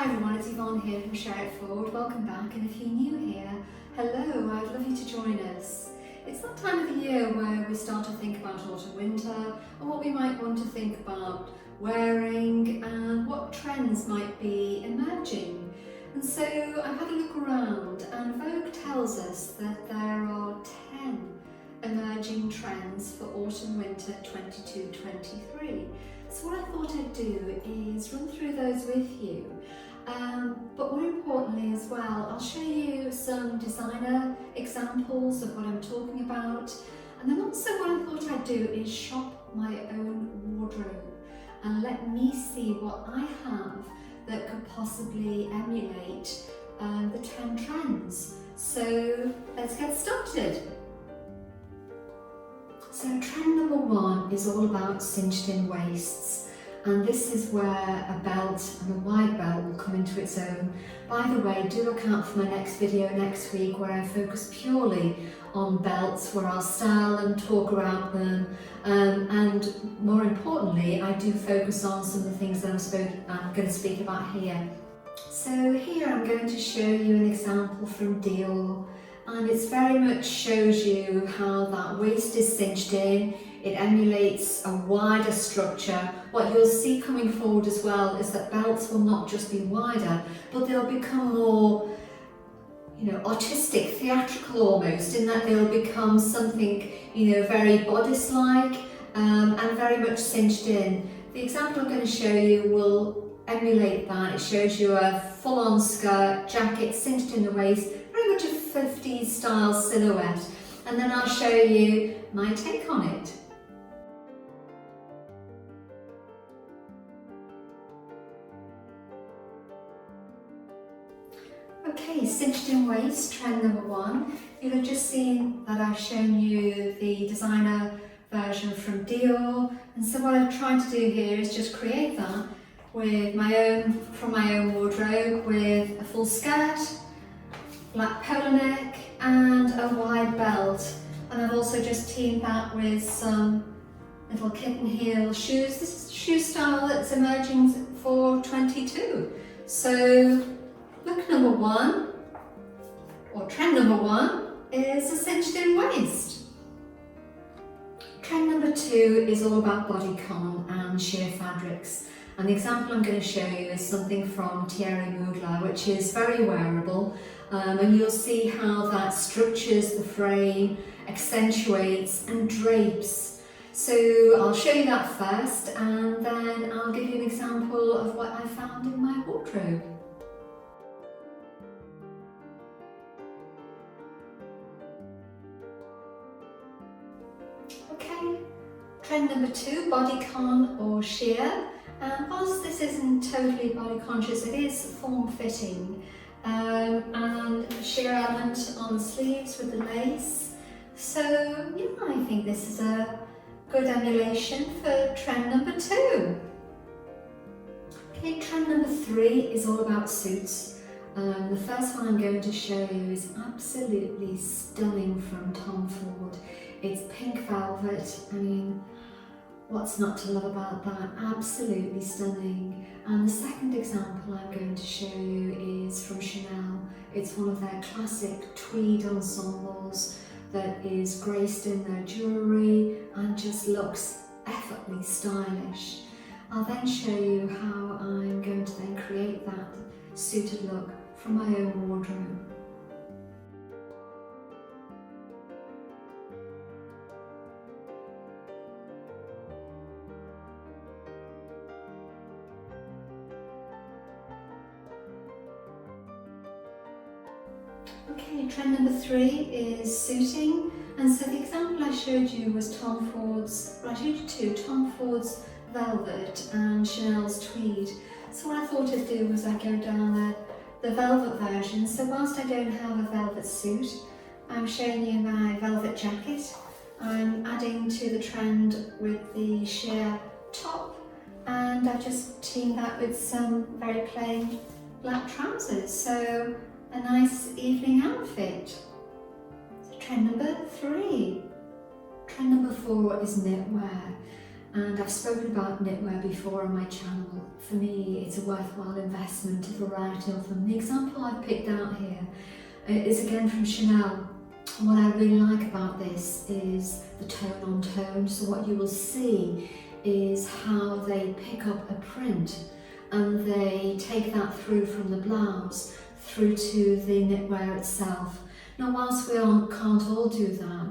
Hi everyone, it's Yvonne here from Share It Forward. Welcome back, and if you're new here, hello, I'd love you to join us. It's that time of the year where we start to think about autumn winter and what we might want to think about wearing and what trends might be emerging. And so I've had a look around, and Vogue tells us that there are 10 emerging trends for autumn winter 22-23. So what I thought I'd do is run through those with you. But more importantly as well, I'll show you some designer examples of what I'm talking about. And then also what I thought I'd do is shop my own wardrobe and let me see what I have that could possibly emulate the 10 trends. So let's get started. So trend number 1 is all about cinched in waists, and this is where a belt and a wide belt will come into its own. By the way, do look out for my next video next week where I focus purely on belts, where I'll style and talk about them, and more importantly I do focus on some of the things that I'm going to speak about here. So here I'm going to show you an example from Dior. And it very much shows you how that waist is cinched in. It emulates a wider structure. What you'll see coming forward as well is that belts will not just be wider, but they'll become more, artistic, theatrical almost, in that they'll become something, very bodice-like and very much cinched in. The example I'm going to show you will emulate that. It shows you a full-on skirt, jacket, cinched in the waist, very much a 50s style silhouette, and then I'll show you my take on it. Okay, cinched in waist, trend number 1. You'll have just seen that I've shown you the designer version from Dior, and so what I've tried to do here is just create that with from my own wardrobe, with a full skirt, black powder neck and a wide belt, and I've also just teamed that with some little kitten heel shoes. This is a shoe style that's emerging for 22. So look number 1, or trend number 1, is a cinched in waist. Trend number 2 is all about bodycon and sheer fabrics. And the example I'm going to show you is something from Thierry Mugler, which is very wearable, and you'll see how that structures the frame, accentuates and drapes. So I'll show you that first, and then I'll give you an example of what I found in my wardrobe. Okay, trend number 2, bodycon or sheer. And whilst this isn't totally body conscious, it is form-fitting, and a sheer element on the sleeves with the lace. So yeah, I think this is a good emulation for trend number 2. Okay, trend number 3 is all about suits. The first one I'm going to show you is absolutely stunning from Tom Ford. It's pink velvet. I mean, what's not to love about that? Absolutely stunning. And the second example I'm going to show you is from Chanel. It's one of their classic tweed ensembles that is graced in their jewellery and just looks effortlessly stylish. I'll then show you how I'm going to then create that suited look from my own wardrobe. Okay, trend number 3 is suiting, and so the example I showed you was Tom Ford's velvet and Chanel's tweed. So what I thought I'd do was I'd go down the velvet version. So whilst I don't have a velvet suit, I'm showing you my velvet jacket. I'm adding to the trend with the sheer top, and I've just teamed that with some very plain black trousers. So a nice evening outfit. So trend number 3. Trend number 4 is knitwear. And I've spoken about knitwear before on my channel. For me, it's a worthwhile investment, a variety of them. The example I've picked out here is again from Chanel. What I really like about this is the tone on tone. So what you will see is how they pick up a print and they take that through from the blouse through to the knitwear itself. Now, whilst we can't all do that,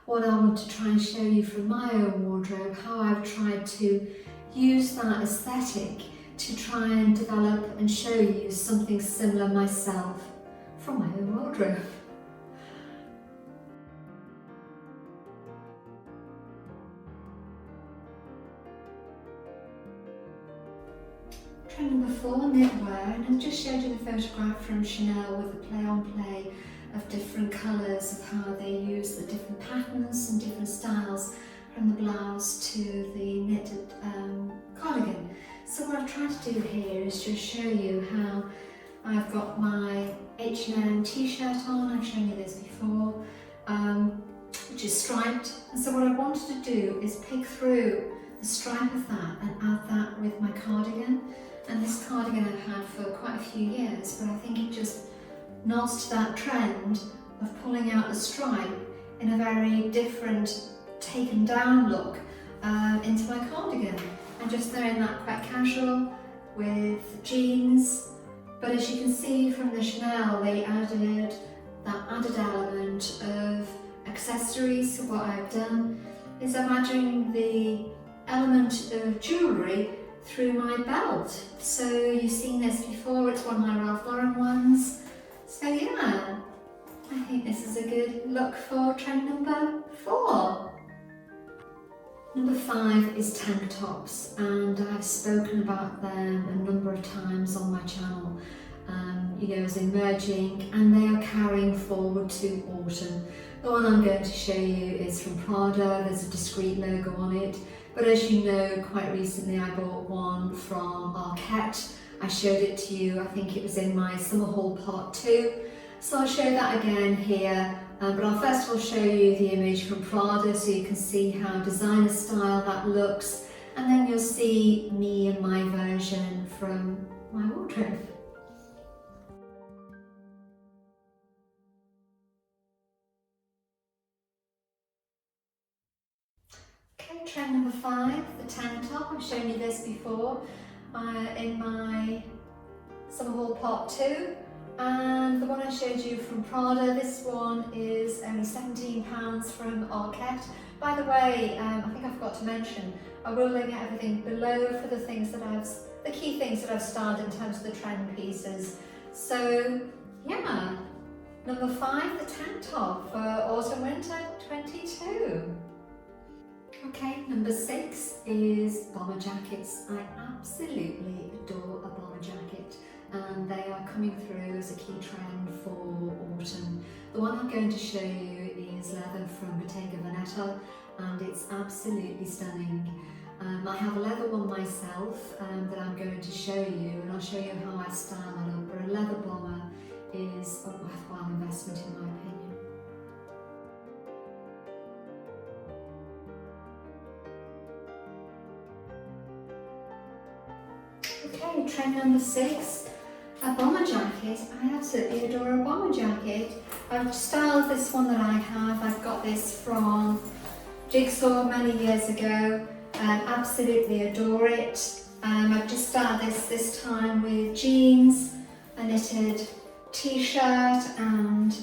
what I want to try and show you from my own wardrobe, how I've tried to use that aesthetic to try and develop and show you something similar myself from my own wardrobe. Trend number 4, knitwear, and I've just showed you the photograph from Chanel with the play-on-play of different colours, of how they use the different patterns and different styles from the blouse to the knitted cardigan. So what I've tried to do here is just show you how I've got my H&M t-shirt on. I've shown you this before, which is striped. And so what I wanted to do is pick through the stripe of that and add that with my cardigan. And this cardigan I've had for quite a few years, but I think it just nods to that trend of pulling out the stripe in a very different taken down look into my cardigan. And just throwing that quite casual with jeans. But as you can see from the Chanel, they added that added element of accessories. So what I've done is I'm adding the element of jewellery through my belt. So you've seen this before, it's one of my Ralph Lauren ones. So yeah, I think this is a good look for trend number 4. Number 5 is tank tops, and I've spoken about them a number of times on my channel. You know, as emerging, and they are carrying forward to autumn. The one I'm going to show you is from Prada. There's a discreet logo on it, but as you know, quite recently I bought one from Arket. I showed it to you, I think it was in my summer haul part 2. So I'll show that again here, but I'll first of all show you the image from Prada so you can see how designer style that looks, and then you'll see me and my version from my wardrobe. Okay, trend number 5, the tank top. I've shown you this before in my summer haul part 2. And the one I showed you from Prada, this one is only £17 from Arket. By the way, I think I forgot to mention, I will link everything below for the things that the key things that I've styled in terms of the trend pieces. So yeah, number 5, the tank top for autumn winter 22. Okay, number 6 is bomber jackets. I absolutely adore a bomber jacket, and they are coming through as a key trend for autumn. The one I'm going to show you is leather from Bottega Veneta, and it's absolutely stunning. I have a leather one myself that I'm going to show you, and I'll show you how I style it up, but a leather bomber is a worthwhile investment in my opinion. Okay, trend number 6, a bomber jacket. I absolutely adore a bomber jacket. I've styled this one that I have. I've got this from Jigsaw many years ago. Absolutely adore it. I've just styled this time with jeans, a knitted t-shirt and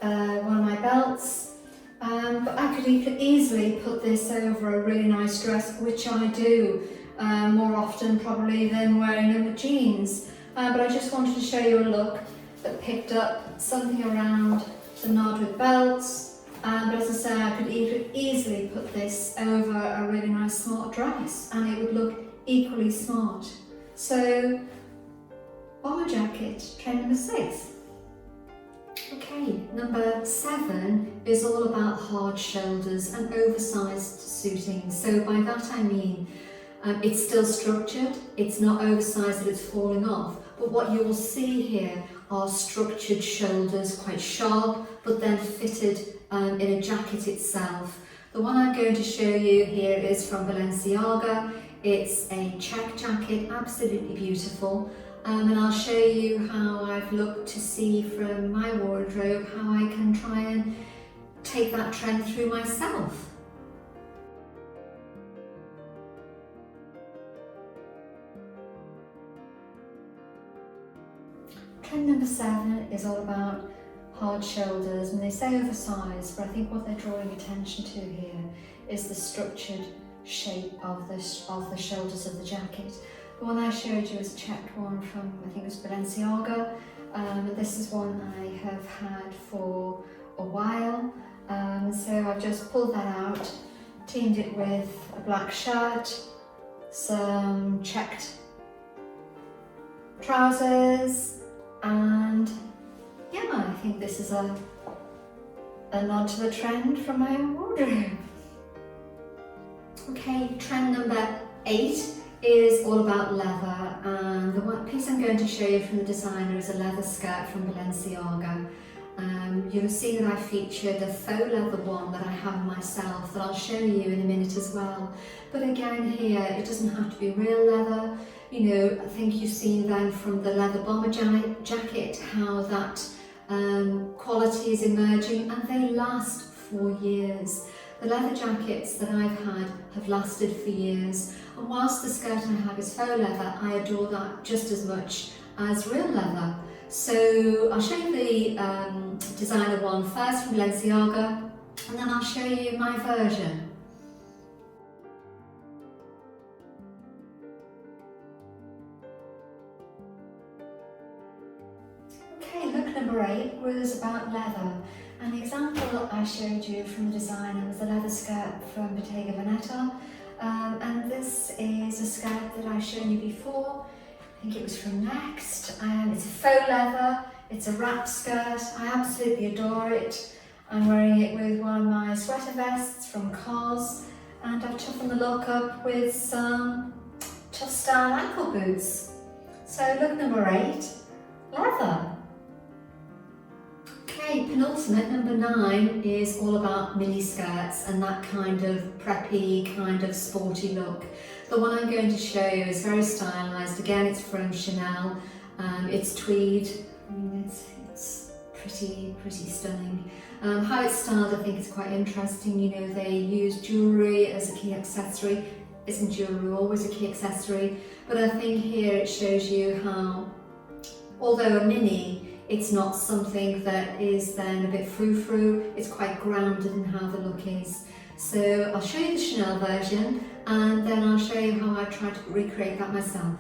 one of my belts. But I could easily put this over a really nice dress, which I do. More often probably than wearing them with jeans, but I just wanted to show you a look that picked up something around the nod with belts, but as I say, I could easily put this over a really nice smart dress and it would look equally smart. So bomber jacket, trend number 6. Okay, number 7 is all about hard shoulders and oversized suiting. So by that I mean it's still structured, it's not oversized that it's falling off, but what you will see here are structured shoulders, quite sharp, but then fitted in a jacket itself. The one I'm going to show you here is from Balenciaga. It's a check jacket, absolutely beautiful. And I'll show you how I've looked to see from my wardrobe how I can try and take that trend through myself. Trend number 7 is all about hard shoulders, and they say oversized, but I think what they're drawing attention to here is the structured shape of the shoulders of the jacket. The one I showed you is a checked one from, I think it was Balenciaga. This is one I have had for a while, so I've just pulled that out, teamed it with a black shirt, some checked trousers, and yeah, I think this is a nod to the trend from my own wardrobe. Okay, trend number 8 is all about leather, and the one piece I'm going to show you from the designer is a leather skirt from Balenciaga. You'll see that I featured a faux leather one that I have myself that I'll show you in a minute as well. But again here, it doesn't have to be real leather. You know, I think you've seen then from the leather bomber jacket how that quality is emerging, and they last for years. The leather jackets that I've had have lasted for years, and whilst the skirt I have is faux leather, I adore that just as much as real leather. So I'll show you the designer one first from Balenciaga, and then I'll show you my version. Okay, look number 8 was about leather. An example I showed you from the designer was the leather skirt from Bottega Veneta, and this is a skirt that I've shown you before. I think it was from Next. It's a faux leather, it's a wrap skirt, I absolutely adore it. I'm wearing it with one of my sweater vests from COS, and I've toughened the look up with some tough style ankle boots. So look number 8, leather. Okay, penultimate, number 9, is all about mini skirts and that kind of preppy, kind of sporty look. The one I'm going to show you is very stylised. Again, it's from Chanel. It's tweed. I mean, it's pretty stunning. How it's styled, I think, is quite interesting. You know, they use jewellery as a key accessory. Isn't jewellery always a key accessory? But I think here it shows you how, although a mini, it's not something that is then a bit frou-frou, it's quite grounded in how the look is. So I'll show you the Chanel version, and then I'll show you how I tried to recreate that myself.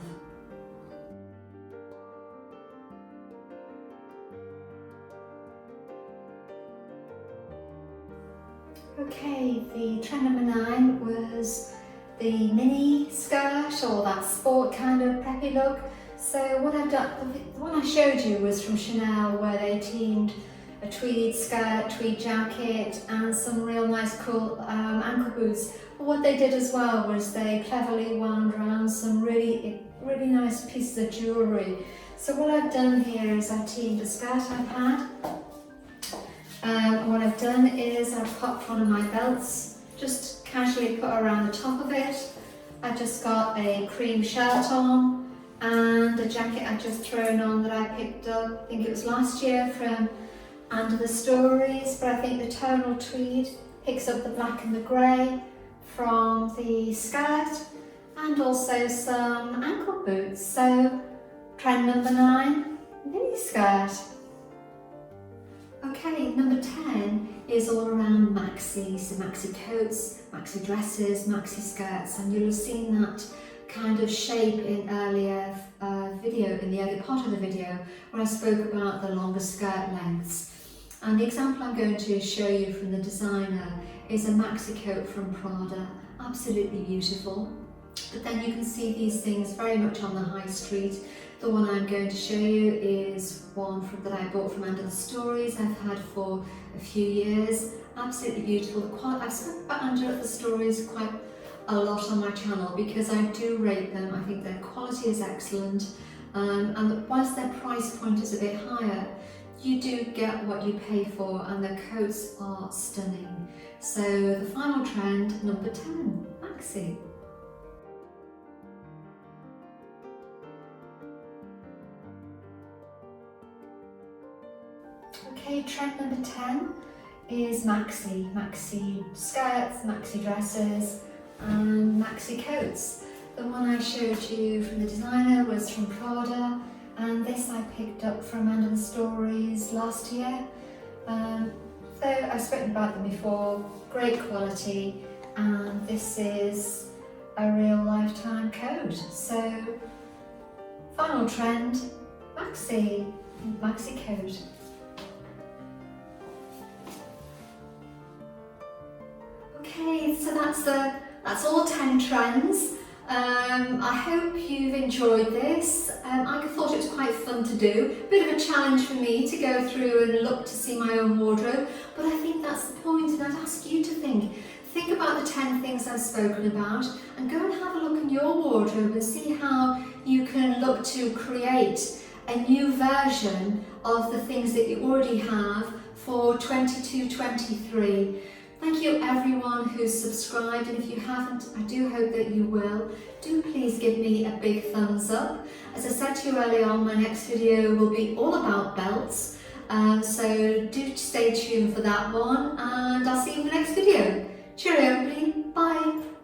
Okay, the trend number 9 was the mini skirt, or that sport kind of preppy look. So what I've done, the one I showed you was from Chanel, where they teamed a tweed skirt, tweed jacket, and some real nice cool ankle boots. But what they did as well was they cleverly wound around some really nice pieces of jewellery. So what I've done here is I've teamed a skirt I've had. What I've done is I've popped one of my belts, just casually put around the top of it. I've just got a cream shirt on, and a jacket I've just thrown on that I picked up, I think it was last year, from Under the Stories, but I think the tonal tweed picks up the black and the grey from the skirt, and also some ankle boots. So trend number 9, mini skirt. Okay, number 10 is all around maxi, so maxi coats, maxi dresses, maxi skirts, and you'll have seen that kind of shape in earlier video, in the early part of the video, where I spoke about the longer skirt lengths. And the example I'm going to show you from the designer is a maxi coat from Prada, absolutely beautiful. But then you can see these things very much on the high street. The one I'm going to show you is one that I bought from Under the Stories. I've had for a few years, absolutely beautiful. I've spoken about Under the Stories quite a lot on my channel because I do rate them. I think their quality is excellent, and whilst their price point is a bit higher, you do get what you pay for, and the coats are stunning. So the final trend, number 10, maxi. Okay, trend number 10 is maxi. Maxi skirts, maxi dresses, and maxi coats. The one I showed you from the designer was from Prada, and this I picked up from Random Stories last year. So I've spoken about them before, great quality, and this is a real lifetime coat. So final trend, maxi coat. Okay, so that's all 10 trends. I hope you've enjoyed this. I thought it was quite fun to do. A bit of a challenge for me to go through and look to see my own wardrobe, but I think that's the point, and I'd ask you to think about the 10 things I've spoken about, and go and have a look in your wardrobe and see how you can look to create a new version of the things that you already have for 22-23. Thank you everyone who's subscribed, and if you haven't, I do hope that you will. Do please give me a big thumbs up. As I said to you earlier on, my next video will be all about belts, so do stay tuned for that one, and I'll see you in the next video. Cheerio everybody, bye!